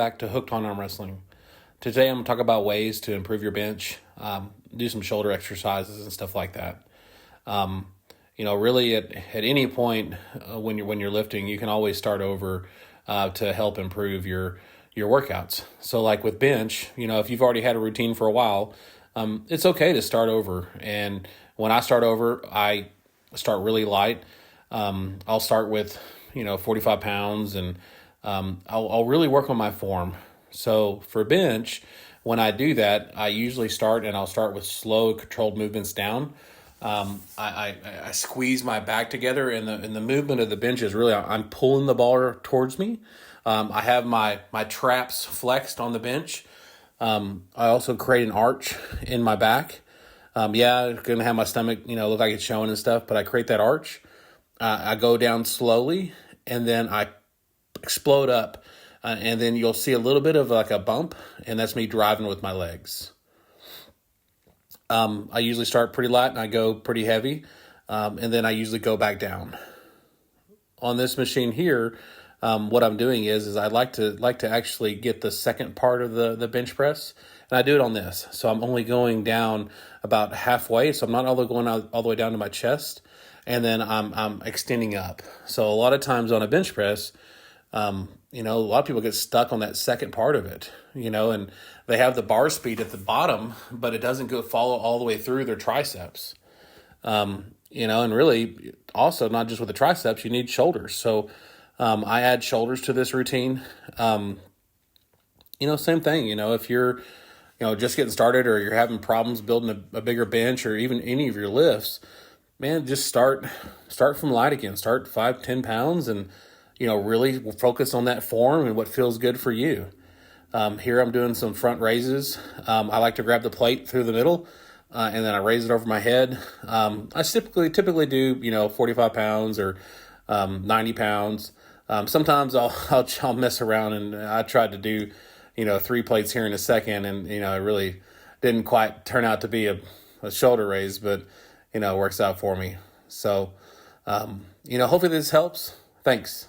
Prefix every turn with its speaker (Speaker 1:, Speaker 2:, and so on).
Speaker 1: back to Hooked on Arm Wrestling. Today I'm going to talk about ways to improve your bench, do some shoulder exercises and stuff like that. Really at any point when you're lifting, you can always start over to help improve your workouts. So like with bench, if you've already had a routine for a while, it's okay to start over. And when I start over, I start really light. I'll start with 45 pounds, and I'll really work on my form. So for bench, when I do that, I usually I'll start with slow, controlled movements down. I squeeze my back together, and the movement of the bench is really, I'm pulling the bar towards me. I have my traps flexed on the bench. I also create an arch in my back. I'm going to have my stomach, look like it's showing and stuff, but I create that arch. I go down slowly, and then I explode up, and then you'll see a little bit of like a bump, and that's me driving with my legs. I usually start pretty light, and I go pretty heavy, and then I usually go back down. On this machine here, what I'm doing is I like to actually get the second part of the bench press, and I do it on this. So I'm only going down about halfway, so I'm not all the way down to my chest, and then I'm extending up. So a lot of times on a bench press, a lot of people get stuck on that second part of it, and they have the bar speed at the bottom, but it doesn't follow all the way through their triceps. And really also not just with the triceps, you need shoulders. So I add shoulders to this routine. Same thing, if you're, just getting started, or you're having problems building a bigger bench, or even any of your lifts, man, just start from light again. Start 5-10 pounds, and really focus on that form and what feels good for you. Here I'm doing some front raises. I like to grab the plate through the middle, and then I raise it over my head. I typically do 45 pounds or 90 pounds. Sometimes I'll mess around, and I tried to do 3 plates here in a second, and it really didn't quite turn out to be a shoulder raise, but it works out for me. So hopefully this helps. Thanks.